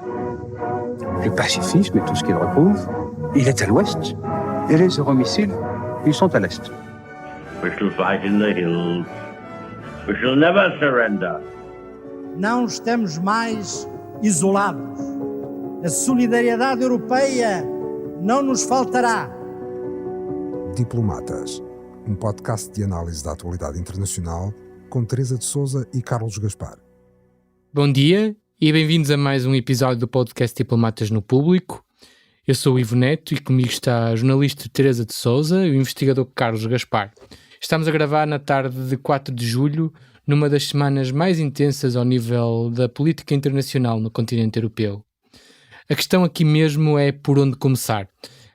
Le pacifisme et tout ce qu'il recouvre, il est à l'ouest. Et les euromissiles, ils sont à l'est. We shall fight in the hills. We shall never surrender. Não estamos mais isolados. A solidariedade europeia não nos faltará. Diplomatas, um podcast de análise da atualidade internacional com Teresa de Sousa e Carlos Gaspar. Bom dia e bem-vindos a mais um episódio do podcast Diplomatas no Público. Eu sou o Ivo Neto e comigo está a jornalista Teresa de Sousa e o investigador Carlos Gaspar. Estamos a gravar na tarde de 4 de julho, numa das semanas mais intensas ao nível da política internacional no continente europeu. A questão aqui mesmo é por onde começar,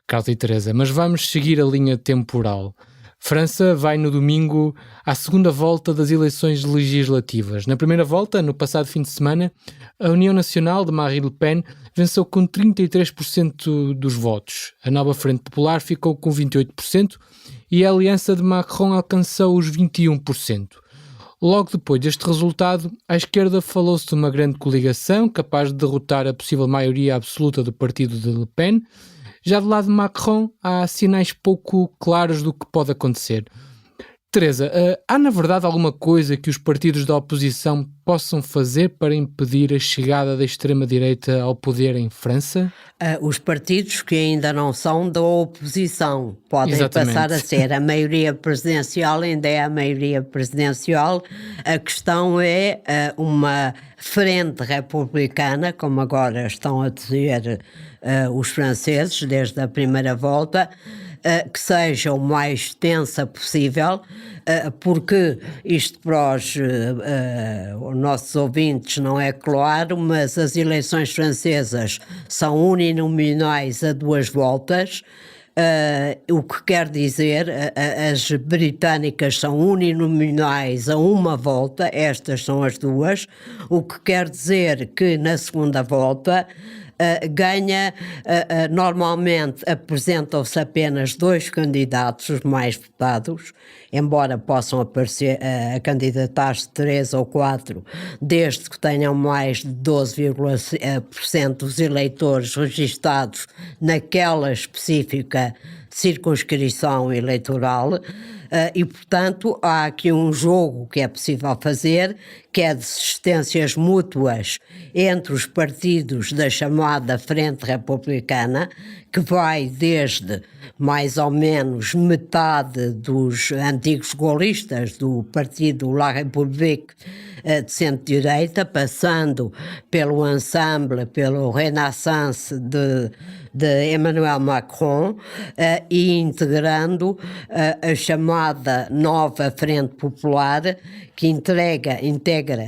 Carlos e Teresa, mas vamos seguir a linha temporal. França vai no domingo à segunda volta das eleições legislativas. Na primeira volta, no passado fim de semana, a União Nacional de Marine Le Pen venceu com 33% dos votos. A nova Frente Popular ficou com 28% e a aliança de Macron alcançou os 21%. Logo depois deste resultado, à esquerda falou-se de uma grande coligação capaz de derrotar a possível maioria absoluta do partido de Le Pen. Já do lado de Macron, há sinais pouco claros do que pode acontecer. Teresa, há na verdade alguma coisa que os partidos da oposição possam fazer para impedir a chegada da extrema-direita ao poder em França? Os partidos que ainda não são da oposição podem Exatamente. passar a ser. A maioria presidencial ainda é a maioria presidencial. A questão é uma frente republicana, como agora estão a dizer os franceses desde a primeira volta, que seja o mais extensa possível, porque isto para os nossos ouvintes não é claro, mas as eleições francesas são uninominais a duas voltas, o que quer dizer, as britânicas são uninominais a uma volta, estas são as duas, o que quer dizer que na segunda volta normalmente apresentam-se apenas dois candidatos, os mais votados, embora possam aparecer a candidatar-se 3 ou 4, desde que tenham mais de 12% dos eleitores registados naquela específica circunscrição eleitoral. E, portanto, há aqui um jogo que é possível fazer, que é de assistências mútuas entre os partidos da chamada Frente Republicana, que vai desde mais ou menos metade dos antigos gaullistas do partido La République de centro-direita, passando pelo Ensemble, pelo Renaissance de Emmanuel Macron, e integrando a chamada Nova Frente Popular, que integra,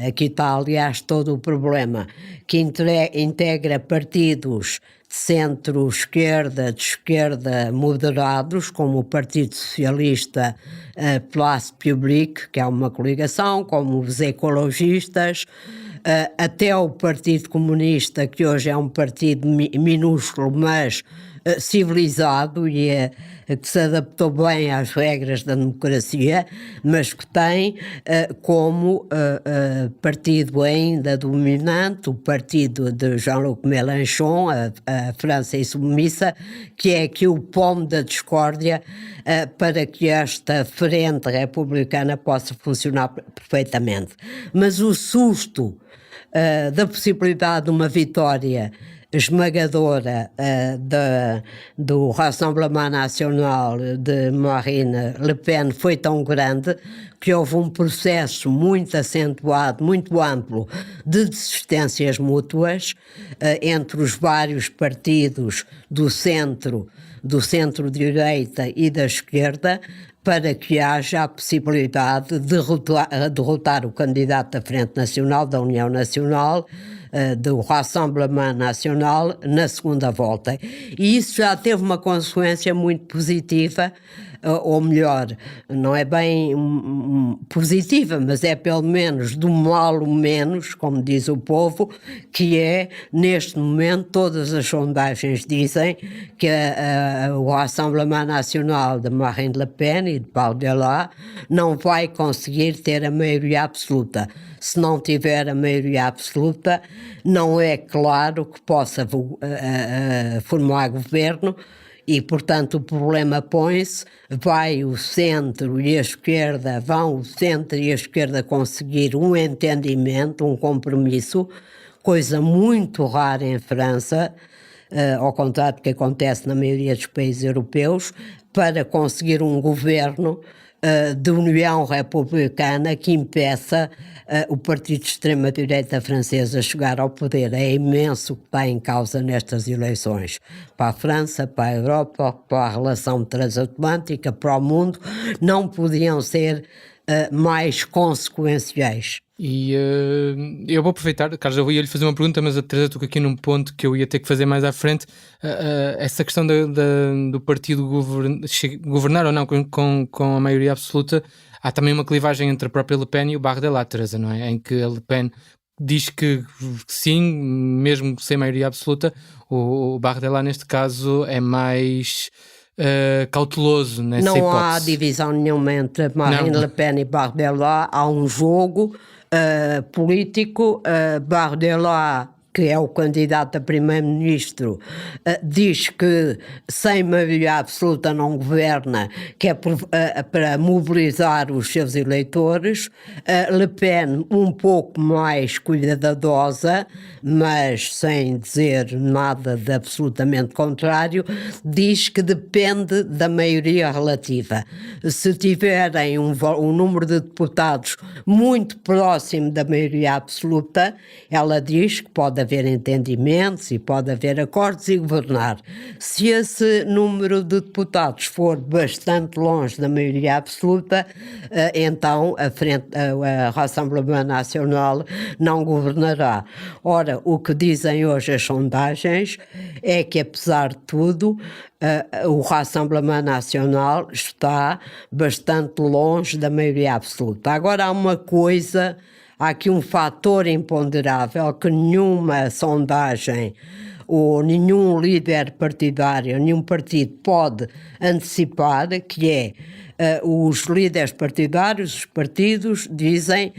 aqui está aliás todo o problema, que integra partidos de centro-esquerda, de esquerda moderados, como o Partido Socialista Place Publique, que é uma coligação, como os ecologistas, até o Partido Comunista, que hoje é um partido minúsculo, mas civilizado e que se adaptou bem às regras da democracia, mas que tem como partido ainda dominante o partido de Jean-Luc Mélenchon, a França Insubmissa, que é aqui o pomo da discórdia para que esta frente republicana possa funcionar perfeitamente. Mas o susto da possibilidade de uma vitória esmagadora do Rassemblement National de Marine Le Pen foi tão grande que houve um processo muito acentuado, muito amplo de desistências mútuas entre os vários partidos do centro-direita e da esquerda, para que haja a possibilidade de derrotar o candidato da Frente Nacional, da União Nacional, do Rassemblement National na segunda volta. E isso já teve uma consequência muito positiva ou melhor, não é bem positiva, mas é pelo menos do mal o menos, como diz o povo, que é, neste momento, todas as sondagens dizem que o Rassemblement Nacional de Marine Le Pen e de Bardella não vai conseguir ter a maioria absoluta. Se não tiver a maioria absoluta, não é claro que possa formar governo e, portanto, o problema põe-se, vão o centro e a esquerda conseguir um entendimento, um compromisso, coisa muito rara em França, ao contrário do que acontece na maioria dos países europeus, para conseguir um governo de união republicana que impeça o partido de extrema-direita francesa a chegar ao poder. É imenso o que está em causa nestas eleições. Para a França, para a Europa, para a relação transatlântica, para o mundo, não podiam ser mais consequenciais. E eu vou aproveitar, Carlos, eu ia lhe fazer uma pergunta, mas a Teresa toca aqui num ponto que eu ia ter que fazer mais à frente. Essa questão do partido governar ou não com a maioria absoluta, há também uma clivagem entre a própria Le Pen e o Bardella, Teresa, não é? Em que a Le Pen diz que sim, mesmo sem maioria absoluta, o Bardella neste caso é mais cauteloso nessa hipótese. Não há divisão nenhuma entre Marine Le Pen e Bardella, há um jogo político. Bardella, que é o candidato a primeiro-ministro, diz que sem maioria absoluta não governa, que é para mobilizar os seus eleitores. Le Pen um pouco mais cuidadosa, mas sem dizer nada de absolutamente contrário, diz que depende da maioria relativa. Se tiverem um número de deputados muito próximo da maioria absoluta, ela diz que pode haver entendimentos e pode haver acordos e governar. Se esse número de deputados for bastante longe da maioria absoluta, então a Rassemblement Nacional não governará. Ora, o que dizem hoje as sondagens é que, apesar de tudo, o Rassemblement Nacional está bastante longe da maioria absoluta. Agora há aqui um fator imponderável que nenhuma sondagem ou nenhum líder partidário, nenhum partido pode antecipar, que é os líderes partidários, os partidos, dizem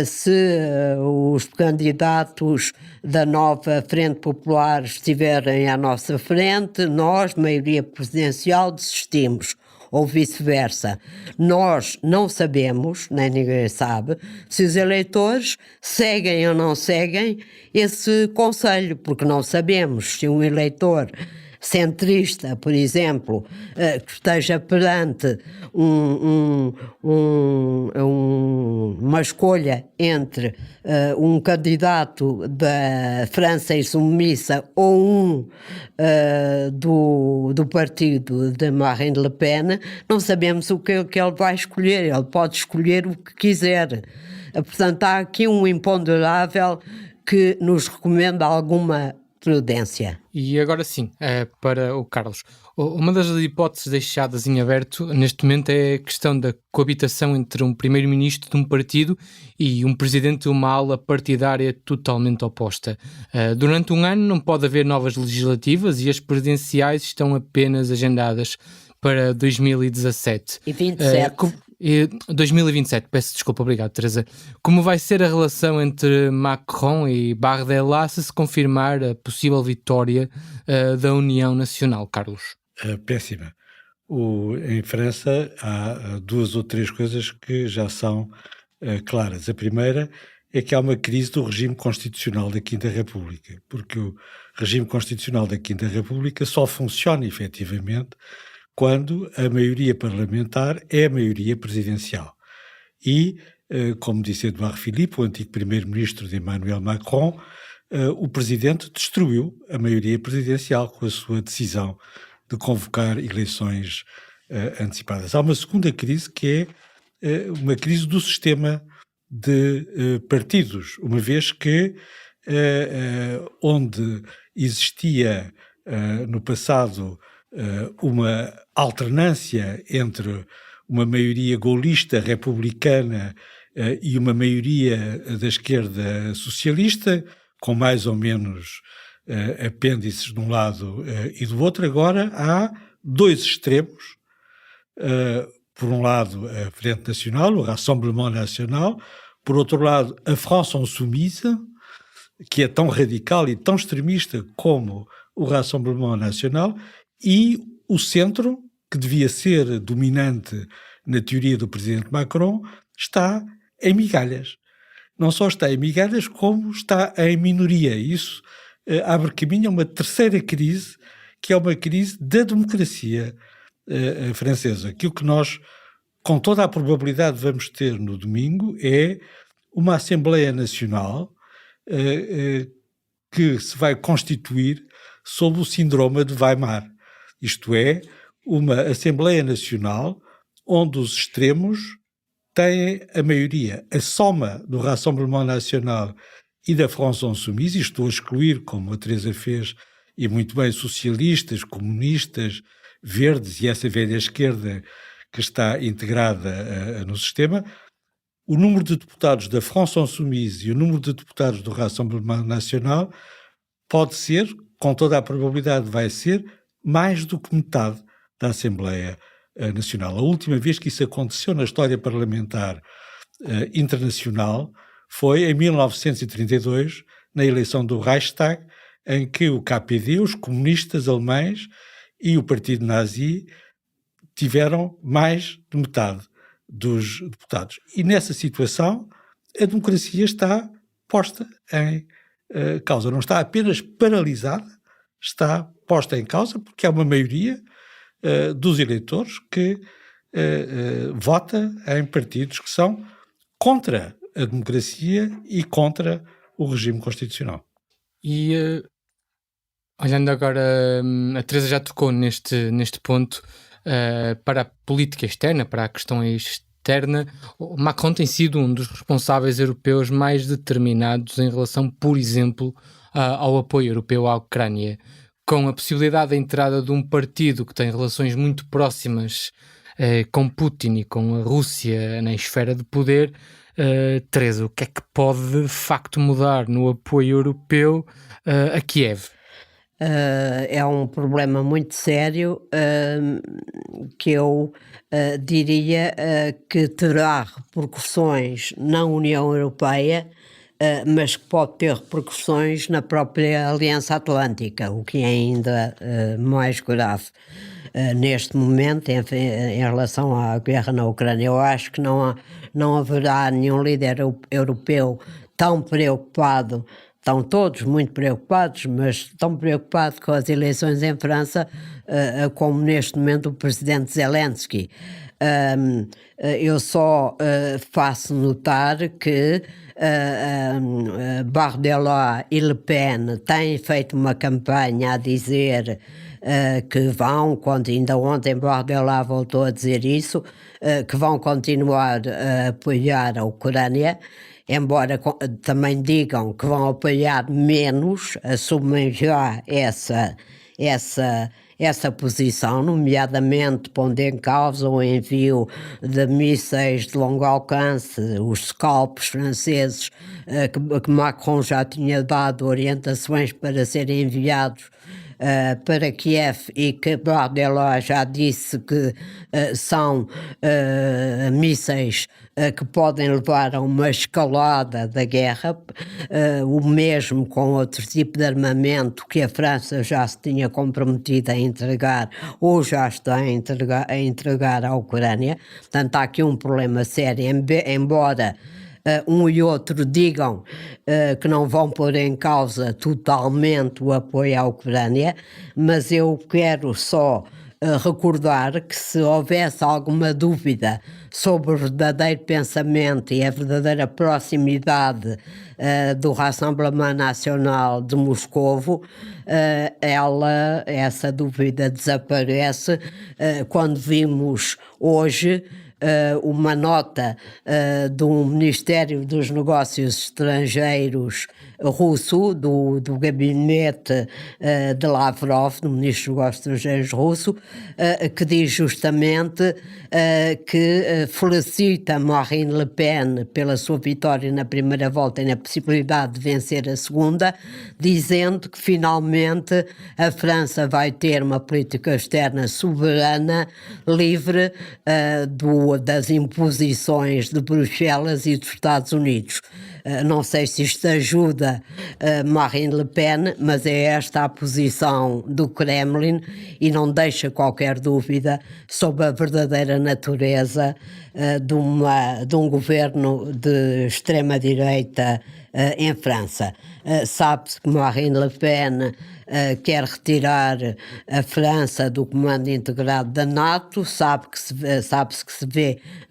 se os candidatos da nova Frente Popular estiverem à nossa frente, nós, maioria presidencial, desistimos. Ou vice-versa. Nós não sabemos, nem ninguém sabe, se os eleitores seguem ou não seguem esse conselho, porque não sabemos se um eleitor centrista, por exemplo, que esteja perante uma escolha entre um candidato da França insubmissa ou do partido de Marine Le Pen, não sabemos o que ele vai escolher. Ele pode escolher o que quiser. Portanto, há aqui um imponderável que nos recomenda alguma prudência. E agora sim, para o Carlos, uma das hipóteses deixadas em aberto neste momento é a questão da coabitação entre um primeiro-ministro de um partido e um presidente de uma ala partidária totalmente oposta. Durante um ano não pode haver novas legislativas e as presidenciais estão apenas agendadas para 2017. E 27. 2027, peço desculpa, obrigado, Teresa. Como vai ser a relação entre Macron e Bardella se confirmar a possível vitória da União Nacional, Carlos? Péssima. Em França há duas ou três coisas que já são claras. A primeira é que há uma crise do regime constitucional da Quinta República, porque o regime constitucional da Quinta República só funciona efetivamente quando a maioria parlamentar é a maioria presidencial. E, como disse Edouard Philippe, o antigo primeiro-ministro de Emmanuel Macron, o presidente destruiu a maioria presidencial com a sua decisão de convocar eleições antecipadas. Há uma segunda crise que é uma crise do sistema de partidos, uma vez que onde existia no passado uma alternância entre uma maioria gaullista republicana e uma maioria da esquerda socialista, com mais ou menos apêndices de um lado e do outro. Agora há dois extremos. Por um lado, a Frente Nacional, o Rassemblement National, por outro lado, a France Insoumise, que é tão radical e tão extremista como o Rassemblement National, e o centro, que devia ser dominante na teoria do presidente Macron, está em migalhas. Não só está em migalhas, como está em minoria. Isso abre caminho a uma terceira crise, que é uma crise da democracia francesa. Aquilo que nós, com toda a probabilidade, vamos ter no domingo é uma Assembleia Nacional que se vai constituir sob o síndrome de Weimar. Isto é, uma Assembleia Nacional onde os extremos têm a maioria. A soma do Rassemblement National e da France Insoumise, e estou a excluir, como a Teresa fez, e muito bem, socialistas, comunistas, verdes e essa velha esquerda que está integrada no sistema. O número de deputados da France Insoumise e o número de deputados do Rassemblement National pode ser, com toda a probabilidade vai ser, mais do que metade da Assembleia Nacional. A última vez que isso aconteceu na história parlamentar internacional foi em 1932, na eleição do Reichstag, em que o KPD, os comunistas alemães e o partido nazi tiveram mais de metade dos deputados. E nessa situação a democracia está posta em causa. Não está apenas paralisada, está posta em causa porque há uma maioria dos eleitores que vota em partidos que são contra a democracia e contra o regime constitucional. E olhando agora, a Teresa já tocou neste ponto, para a política externa, para a questão externa, Macron tem sido um dos responsáveis europeus mais determinados em relação, por exemplo, ao apoio europeu à Ucrânia, com a possibilidade da entrada de um partido que tem relações muito próximas com Putin e com a Rússia na esfera de poder. Teresa, o que é que pode de facto mudar no apoio europeu a Kiev? É um problema muito sério que eu diria que terá repercussões na União Europeia, mas que pode ter repercussões na própria Aliança Atlântica, o que é ainda mais grave. Neste momento, em relação à guerra na Ucrânia, eu acho que não haverá nenhum líder europeu tão preocupado. Estão todos muito preocupados, mas tão preocupados com as eleições em França como neste momento o presidente Zelensky. Eu só faço notar que Bardella e Le Pen têm feito uma campanha a dizer que vão, ainda ontem Bardella voltou a dizer isso, que vão continuar a apoiar a Ucrânia, embora também digam que vão apoiar menos, assumem já essa posição, nomeadamente pondo em causa o envio de mísseis de longo alcance, os Scalps franceses, que Macron já tinha dado orientações para serem enviados para Kiev e que Bardella já disse que são mísseis que podem levar a uma escalada da guerra, o mesmo com outro tipo de armamento que a França já se tinha comprometido a entregar ou já está a entregar à Ucrânia. Portanto, há aqui um problema sério, embora um e outro digam que não vão pôr em causa totalmente o apoio à Ucrânia, mas eu quero só recordar que se houvesse alguma dúvida sobre o verdadeiro pensamento e a verdadeira proximidade do Rassemblement National de Moscovo, essa dúvida desaparece quando vimos hoje uma nota do Ministério dos Negócios Estrangeiros russo, do gabinete de Lavrov, do Ministro dos Negócios Estrangeiros russo, que diz justamente que felicita Marine Le Pen pela sua vitória na primeira volta e na possibilidade de vencer a segunda, dizendo que finalmente a França vai ter uma política externa soberana, livre das imposições de Bruxelas e dos Estados Unidos. Não sei se isto ajuda Marine Le Pen, mas é esta a posição do Kremlin e não deixa qualquer dúvida sobre a verdadeira natureza de um governo de extrema-direita em França. Sabe-se que Marine Le Pen quer retirar a França do comando integrado da NATO, sabe-se que se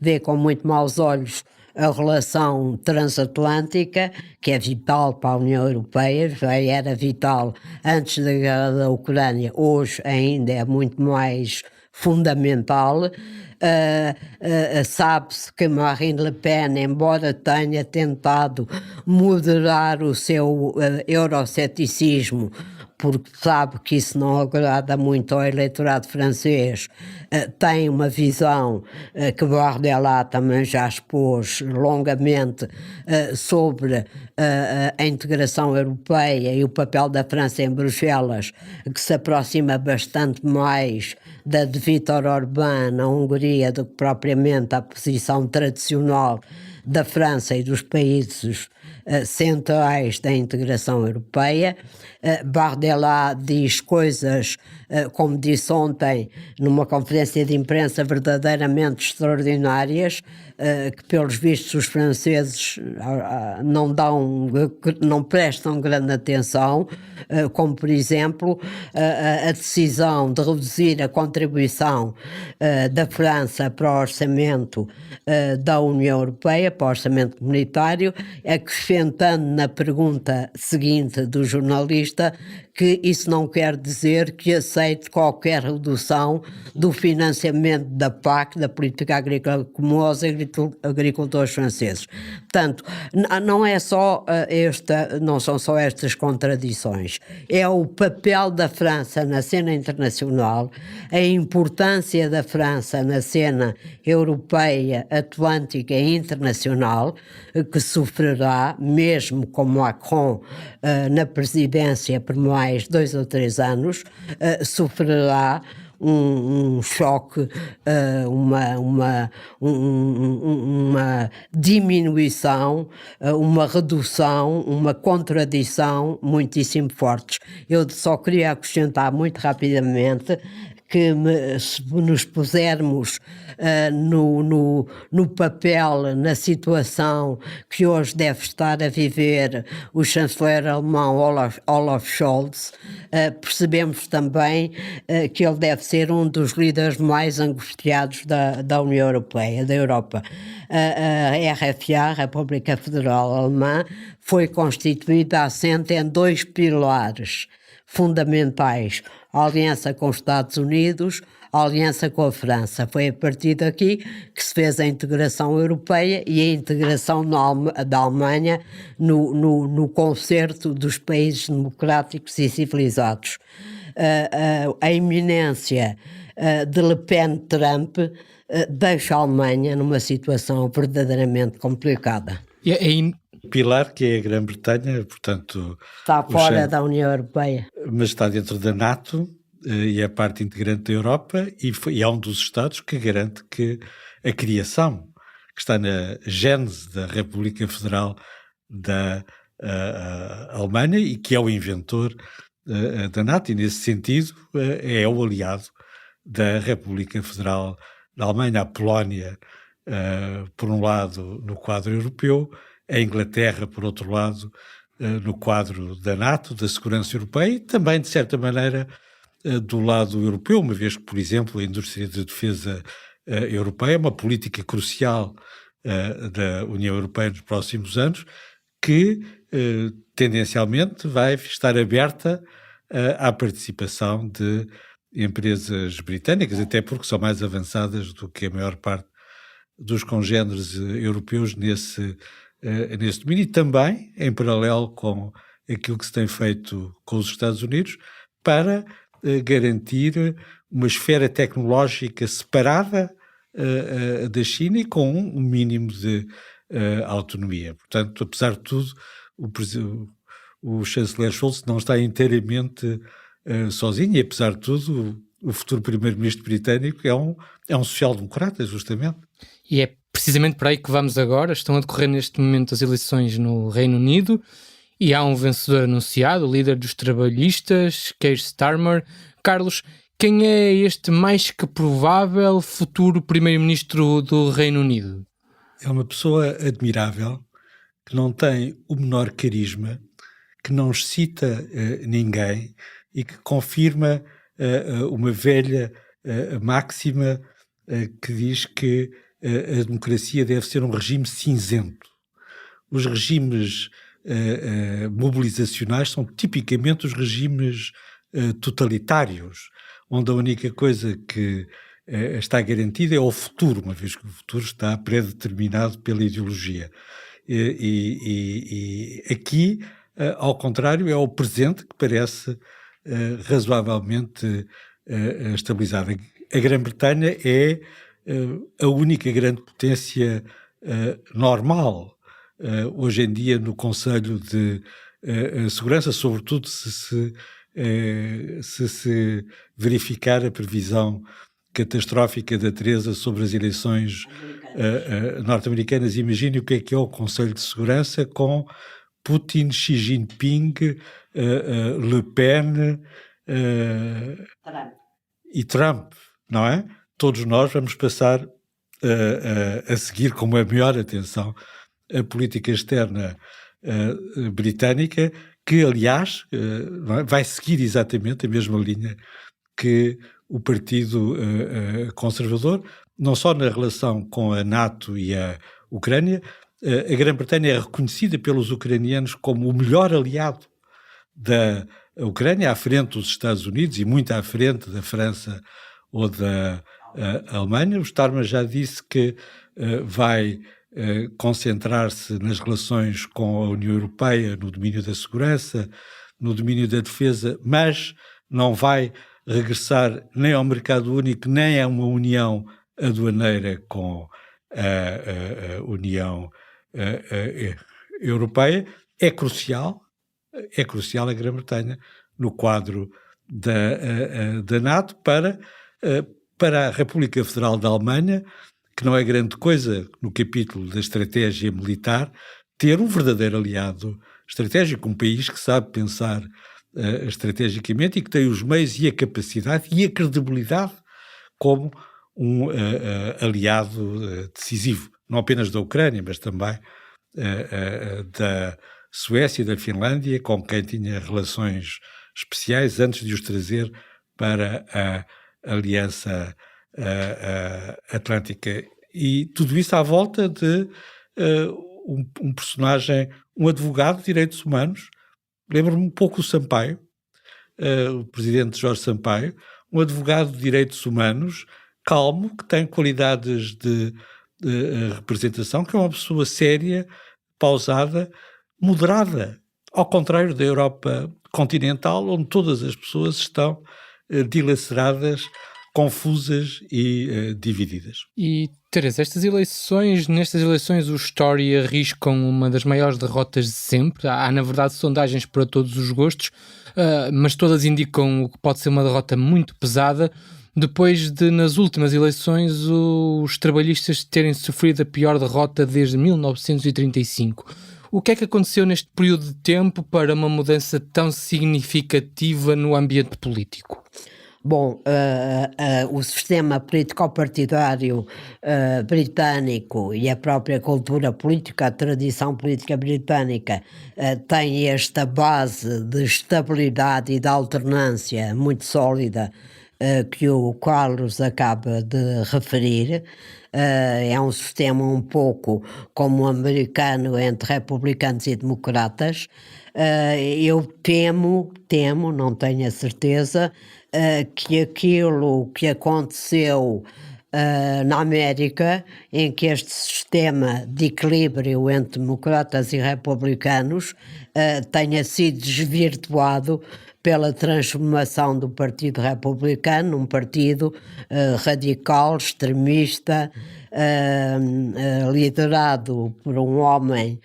vê com muito maus olhos a relação transatlântica, que é vital para a União Europeia, já era vital antes da guerra da Ucrânia, hoje ainda é muito mais fundamental. Sabe-se que Marine Le Pen, embora tenha tentado moderar o seu euroceticismo, porque sabe que isso não agrada muito ao eleitorado francês, tem uma visão que Bardella também já expôs longamente sobre a integração europeia e o papel da França em Bruxelas, que se aproxima bastante mais da de Viktor Orbán na Hungria do que propriamente a posição tradicional da França e dos países centrais da integração europeia. Bardella diz coisas, como disse ontem, numa conferência de imprensa verdadeiramente extraordinárias, que pelos vistos os franceses não prestam grande atenção, como por exemplo a decisão de reduzir a contribuição da França para o orçamento da União Europeia, para o orçamento comunitário, acrescentando na pergunta seguinte do jornalista que isso não quer dizer que aceite qualquer redução do financiamento da PAC, da Política Agrícola Comum, aos agricultores franceses. Portanto, não são só estas contradições, é o papel da França na cena internacional, a importância da França na cena europeia, atlântica e internacional, que sofrerá, mesmo com Macron na presidência por mais 2 ou 3 anos, sofrerá um choque, uma diminuição, uma redução, uma contradição muitíssimo fortes. Eu só queria acrescentar muito rapidamente que se nos pusermos no papel, na situação que hoje deve estar a viver o chanceler alemão Olaf Scholz, percebemos também que ele deve ser um dos líderes mais angustiados da União Europeia, da Europa. A RFA, a República Federal Alemã, foi constituída assente em 2 pilares fundamentais: a aliança com os Estados Unidos, a aliança com a França. Foi a partir daqui que se fez a integração europeia e a integração da Alemanha no concerto dos países democráticos e civilizados. A iminência de Le Pen-Trump deixa a Alemanha numa situação verdadeiramente complicada. Pilar, que é a Grã-Bretanha, portanto... Está fora da União Europeia. Mas está dentro da NATO e é parte integrante da Europa e é um dos Estados que garante que a criação, que está na gênese da República Federal da Alemanha e que é o inventor da NATO, e nesse sentido é o aliado da República Federal da Alemanha. A Polónia, por um lado, no quadro europeu, a Inglaterra, por outro lado, no quadro da NATO, da segurança europeia, e também, de certa maneira, do lado europeu, uma vez que, por exemplo, a indústria de defesa europeia é uma política crucial da União Europeia nos próximos anos, que tendencialmente vai estar aberta à participação de empresas britânicas, até porque são mais avançadas do que a maior parte dos congêneres europeus nesse domínio, e também em paralelo com aquilo que se tem feito com os Estados Unidos para garantir uma esfera tecnológica separada da China e com um mínimo de autonomia. Portanto, apesar de tudo, o chanceler Scholz não está inteiramente sozinho, e apesar de tudo o futuro primeiro-ministro britânico é um social-democrata, justamente. E é precisamente para aí que vamos agora. Estão a decorrer neste momento as eleições no Reino Unido e há um vencedor anunciado, o líder dos trabalhistas, Keir Starmer. Carlos, quem é este mais que provável futuro primeiro-ministro do Reino Unido? É uma pessoa admirável, que não tem o menor carisma, que não excita ninguém e que confirma uma velha máxima que diz que a democracia deve ser um regime cinzento. Os regimes mobilizacionais são tipicamente os regimes totalitários, onde a única coisa que está garantida é o futuro, uma vez que o futuro está predeterminado pela ideologia. E aqui, ao contrário, é o presente que parece razoavelmente estabilizado. A Grã-Bretanha é a única grande potência normal hoje em dia no Conselho de Segurança, sobretudo se verificar a previsão catastrófica da Teresa sobre as eleições norte-americanas. Imagine o que é o Conselho de Segurança com Putin, Xi Jinping, Le Pen e Trump, não é? Todos nós vamos passar a seguir com a maior atenção a política externa britânica, que, aliás, vai seguir exatamente a mesma linha que o Partido Conservador, não só na relação com a NATO e a Ucrânia. A Grã-Bretanha é reconhecida pelos ucranianos como o melhor aliado da Ucrânia, à frente dos Estados Unidos e muito à frente da França ou da Alemanha. O Starmer já disse que vai concentrar-se nas relações com a União Europeia no domínio da segurança, no domínio da defesa, mas não vai regressar nem ao mercado único, nem a uma união aduaneira com a União Europeia. É crucial a Grã-Bretanha no quadro da NATO para a República Federal da Alemanha, que não é grande coisa no capítulo da estratégia militar, ter um verdadeiro aliado estratégico, um país que sabe pensar estrategicamente e que tem os meios e a capacidade e a credibilidade como um aliado decisivo, não apenas da Ucrânia, mas também da Suécia e da Finlândia, com quem tinha relações especiais antes de os trazer para a Aliança Atlântica. E tudo isso à volta de um personagem, um advogado de direitos humanos. Lembro-me um pouco o Sampaio, o presidente Jorge Sampaio, um advogado de direitos humanos, calmo, que tem qualidades de representação, que é uma pessoa séria, pausada, moderada, ao contrário da Europa continental, onde todas as pessoas estão dilaceradas, confusas e divididas. E, Teresa, nestas eleições o Story arriscam uma das maiores derrotas de sempre. Há, na verdade, sondagens para todos os gostos, mas todas indicam que pode ser uma derrota muito pesada, depois de, nas últimas eleições, os trabalhistas terem sofrido a pior derrota desde 1935. O que é que aconteceu neste período de tempo para uma mudança tão significativa no ambiente político? Bom, o sistema político-partidário britânico e a própria cultura política, a tradição política britânica, tem esta base de estabilidade e de alternância muito sólida que o Carlos acaba de referir. É um sistema um pouco como o americano, entre republicanos e democratas. Eu temo, não tenho a certeza, que aquilo que aconteceu na América, em que este sistema de equilíbrio entre democratas e republicanos tenha sido desvirtuado pela transformação do Partido Republicano num partido radical, extremista, liderado por um homem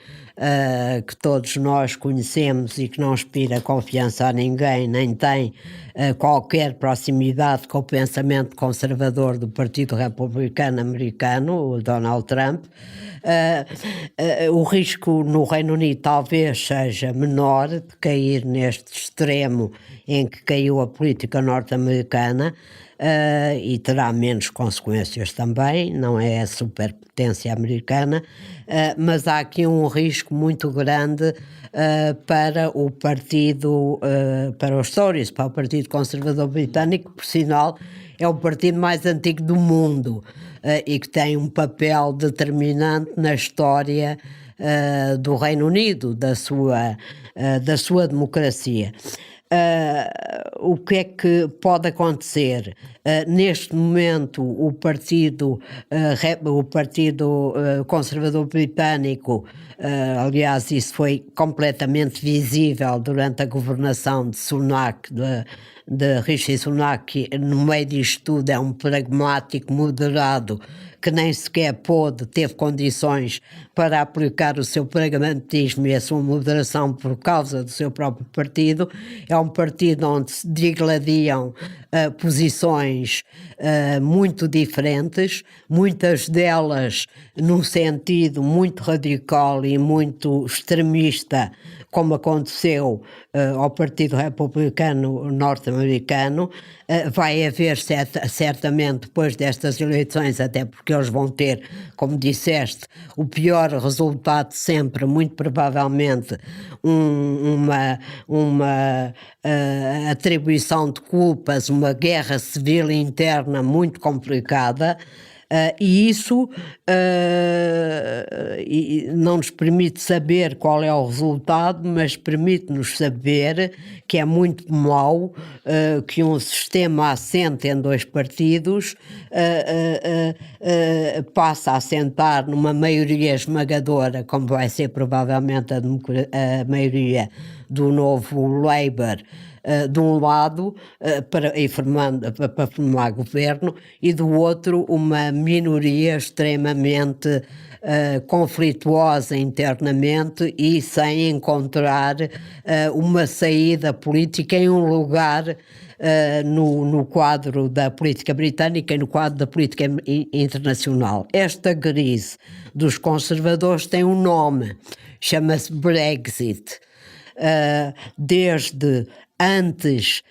que todos nós conhecemos e que não inspira confiança a ninguém, nem tem qualquer proximidade com o pensamento conservador do Partido Republicano americano, o Donald Trump. O risco no Reino Unido talvez seja menor de cair neste extremo em que caiu a política norte-americana, e terá menos consequências também, não é a superpotência americana, mas há aqui um risco muito grande para o partido, para os Tories, para o Partido Conservador Britânico, que por sinal é o partido mais antigo do mundo e que tem um papel determinante na história do Reino Unido, da sua democracia. O que é que pode acontecer? Neste momento, o Partido Conservador Britânico, aliás, isso foi completamente visível durante a governação de Sunak, de Rishi Sunak, no meio disto tudo é um pragmático moderado que nem sequer teve condições para aplicar o seu pragmatismo e a sua moderação por causa do seu próprio partido. É um partido onde se digladiam posições muito diferentes, muitas delas num sentido muito radical e muito extremista, como aconteceu ao Partido Republicano norte-americano. Vai haver certamente depois destas eleições, até porque eles vão ter, como disseste, o pior resultado sempre, muito provavelmente uma atribuição de culpas, uma guerra civil interna muito complicada. E isso não nos permite saber qual é o resultado, mas permite-nos saber que é muito mau que um sistema assente em dois partidos passa a assentar numa maioria esmagadora, como vai ser provavelmente a maioria do novo Labour, de um lado para formar governo, e do outro uma minoria extremamente conflituosa internamente e sem encontrar uma saída política em um lugar no quadro da política britânica e no quadro da política internacional. Esta crise dos conservadores tem um nome, chama-se Brexit. Desde antes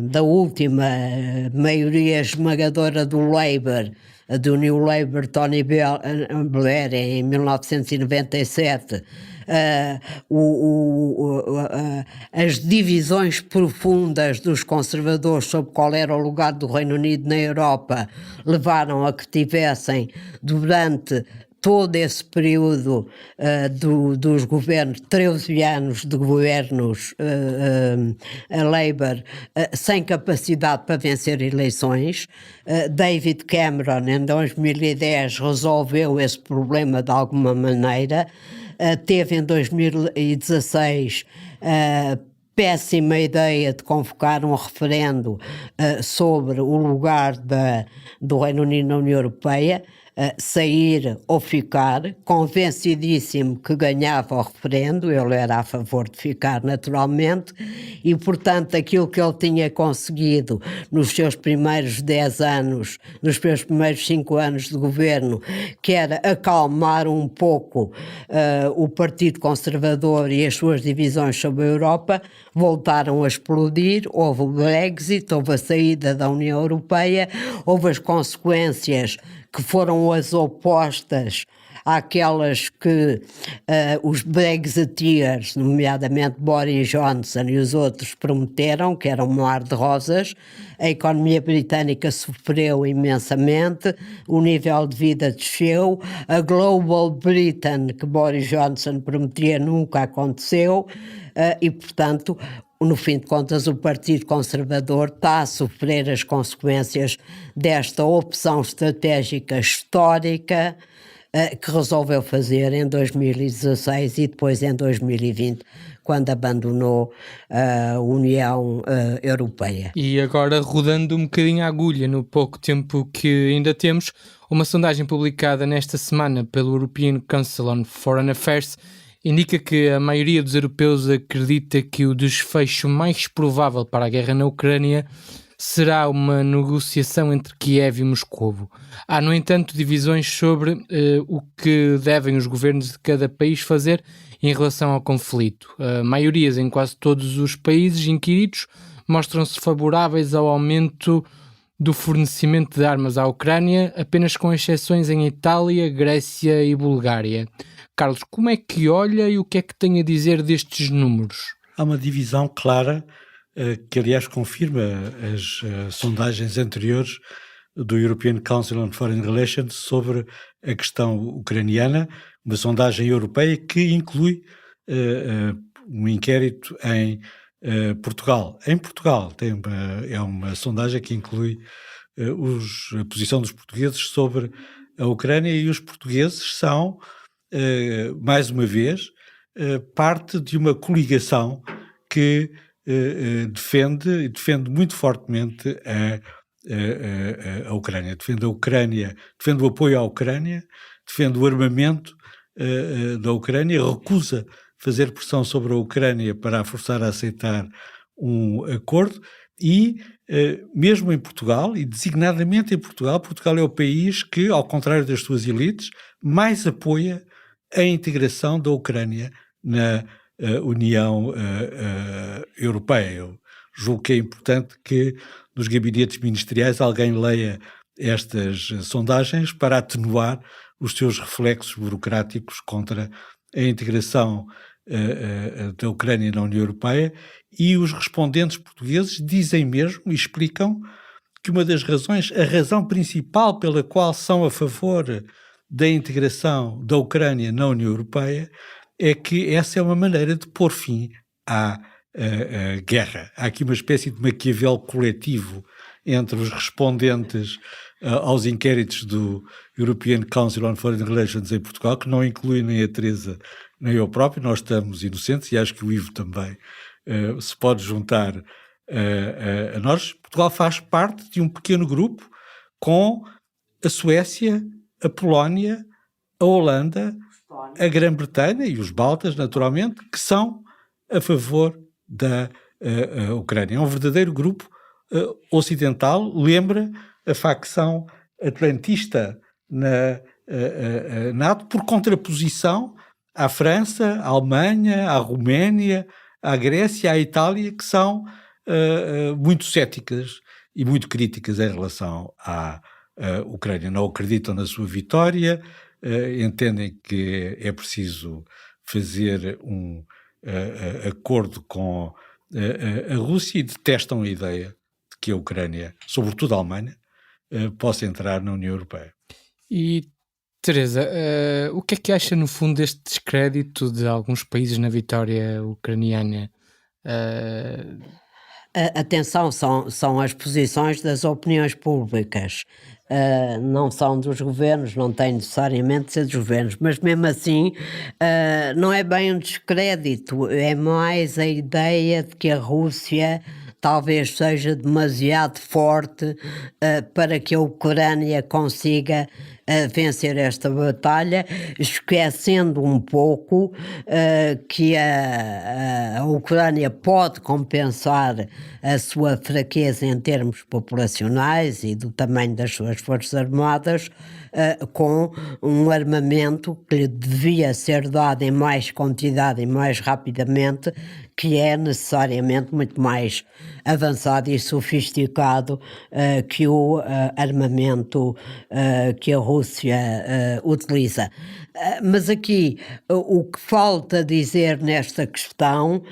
da última maioria esmagadora do Labour, do New Labour, Tony Blair, em 1997, as divisões profundas dos conservadores sobre qual era o lugar do Reino Unido na Europa levaram a que tivessem, durante todo esse período dos governos, 13 anos de governos a Labour, sem capacidade para vencer eleições. David Cameron, em 2010, resolveu esse problema de alguma maneira. Teve em 2016 péssima ideia de convocar um referendo sobre o lugar do Reino Unido na União Europeia, sair ou ficar, convencidíssimo que ganhava o referendo. Ele era a favor de ficar, naturalmente, e portanto aquilo que ele tinha conseguido nos seus primeiros 10 anos, nos seus primeiros 5 anos de governo, que era acalmar um pouco o Partido Conservador e as suas divisões sobre a Europa, voltaram a explodir. Houve o Brexit, houve a saída da União Europeia, houve as consequências que foram as opostas àquelas que os Brexiteers, nomeadamente Boris Johnson e os outros, prometeram, que era um mar de rosas. A economia britânica sofreu imensamente, o nível de vida desceu, a Global Britain, que Boris Johnson prometia, nunca aconteceu, e portanto no fim de contas, o Partido Conservador está a sofrer as consequências desta opção estratégica histórica que resolveu fazer em 2016 e depois em 2020, quando abandonou a União Europeia. E agora, rodando um bocadinho a agulha no pouco tempo que ainda temos, uma sondagem publicada nesta semana pelo European Council on Foreign Affairs indica que a maioria dos europeus acredita que o desfecho mais provável para a guerra na Ucrânia será uma negociação entre Kiev e Moscovo. Há, no entanto, divisões sobre o que devem os governos de cada país fazer em relação ao conflito. Maiorias em quase todos os países inquiridos mostram-se favoráveis ao aumento do fornecimento de armas à Ucrânia, apenas com exceções em Itália, Grécia e Bulgária. Carlos, como é que olha e o que é que tem a dizer destes números? Há uma divisão clara que, aliás, confirma as sondagens anteriores do European Council on Foreign Relations sobre a questão ucraniana, uma sondagem europeia que inclui um inquérito em Portugal. Em Portugal é uma sondagem que inclui a posição dos portugueses sobre a Ucrânia, e os portugueses são, mais uma vez, parte de uma coligação que defende muito fortemente a Ucrânia. Defende a Ucrânia, defende o apoio à Ucrânia, defende o armamento da Ucrânia, recusa fazer pressão sobre a Ucrânia para a forçar a aceitar um acordo, e mesmo em Portugal, e designadamente em Portugal, Portugal é o país que, ao contrário das suas elites, mais apoia a integração da Ucrânia na União Europeia. Eu julgo que é importante que nos gabinetes ministeriais alguém leia estas sondagens para atenuar os seus reflexos burocráticos contra a integração da Ucrânia na União Europeia, e os respondentes portugueses dizem mesmo e explicam que uma das razões, a razão principal pela qual são a favor da integração da Ucrânia na União Europeia é que essa é uma maneira de pôr fim à guerra. Há aqui uma espécie de Maquiavel coletivo entre os respondentes aos inquéritos do European Council on Foreign Relations em Portugal, que não inclui nem a Teresa nem eu próprio. Nós estamos inocentes, e acho que o Ivo também se pode juntar a nós. Portugal faz parte de um pequeno grupo com a Suécia, a Polónia, a Holanda, a Grã-Bretanha e os baltas, naturalmente, que são a favor da Ucrânia. É um verdadeiro grupo ocidental, lembra a facção atlantista na NATO, por contraposição à França, à Alemanha, à Roménia, à Grécia, à Itália, que são muito céticas e muito críticas em relação à Ucrânia. Não acreditam na sua vitória, entendem que é preciso fazer um acordo com a Rússia, e detestam a ideia de que a Ucrânia, sobretudo a Alemanha, possa entrar na União Europeia. E, Teresa, o que é que acha, no fundo, deste descrédito de alguns países na vitória ucraniana? Atenção, são as posições das opiniões públicas, não são dos governos, não tem necessariamente de ser dos governos, mas mesmo assim não é bem um descrédito, é mais a ideia de que a Rússia talvez seja demasiado forte para que a Ucrânia consiga vencer esta batalha, esquecendo um pouco que a Ucrânia pode compensar a sua fraqueza em termos populacionais e do tamanho das suas forças armadas com um armamento que lhe devia ser dado em mais quantidade e mais rapidamente, que é necessariamente muito mais avançado e sofisticado que o armamento que a Rússia utiliza. Mas aqui o que falta dizer nesta questão,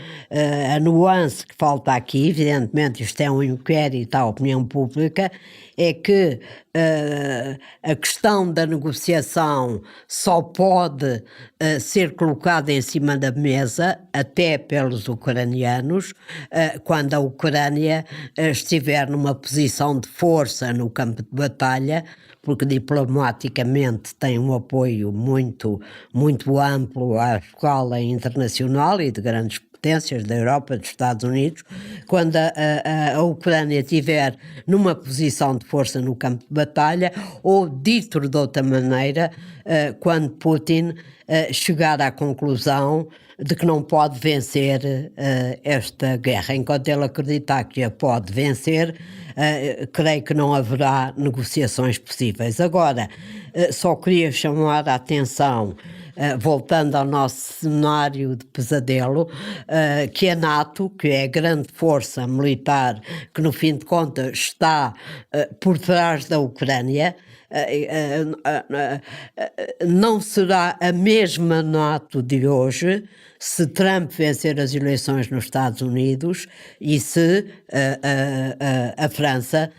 a nuance que falta aqui, evidentemente isto é um inquérito à opinião pública, é que a questão da negociação só pode ser colocada em cima da mesa, até pelos ucranianos, quando a Ucrânia estiver numa posição de força no campo de batalha, porque diplomaticamente tem um apoio muito, muito amplo à escala internacional e de grandes potências da Europa, dos Estados Unidos. Quando a Ucrânia estiver numa posição de força no campo de batalha, ou dito de outra maneira, quando Putin chegar à conclusão de que não pode vencer esta guerra. Enquanto ele acreditar que a pode vencer, creio que não haverá negociações possíveis. Agora, só queria chamar a atenção, voltando ao nosso cenário de pesadelo, que a NATO, que é a grande força militar que no fim de contas está por trás da Ucrânia, não será a mesma NATO de hoje se Trump vencer as eleições nos Estados Unidos e se a França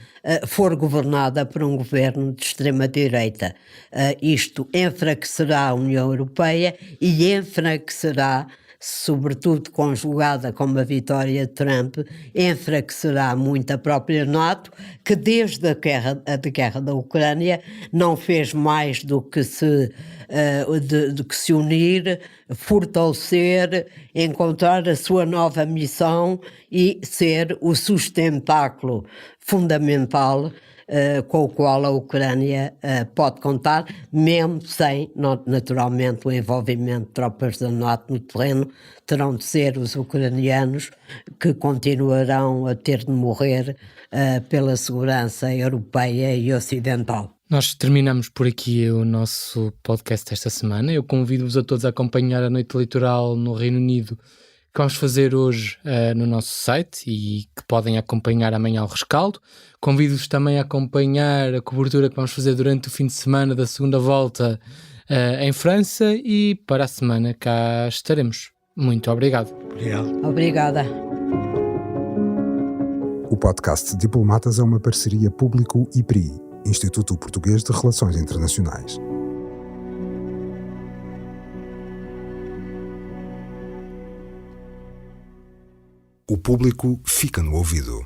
for governada por um governo de extrema-direita. Isto enfraquecerá a União Europeia e enfraquecerá, sobretudo conjugada com uma vitória de Trump, enfraquecerá muito a própria NATO, que desde a guerra da Ucrânia não fez mais do que se unir, fortalecer, encontrar a sua nova missão e ser o sustentáculo fundamental com o qual a Ucrânia pode contar, mesmo sem, naturalmente, o envolvimento de tropas da NATO no terreno. Terão de ser os ucranianos que continuarão a ter de morrer pela segurança europeia e ocidental. Nós terminamos por aqui o nosso podcast esta semana. Eu convido-vos a todos a acompanhar a Noite Eleitoral no Reino Unido, que vamos fazer hoje no nosso site e que podem acompanhar amanhã ao rescaldo. Convido-vos também a acompanhar a cobertura que vamos fazer durante o fim de semana da segunda volta em França, e para a semana cá estaremos. Muito obrigado. Obrigada. O podcast Diplomatas é uma parceria Público-IPRI, Instituto Português de Relações Internacionais. O público fica no ouvido.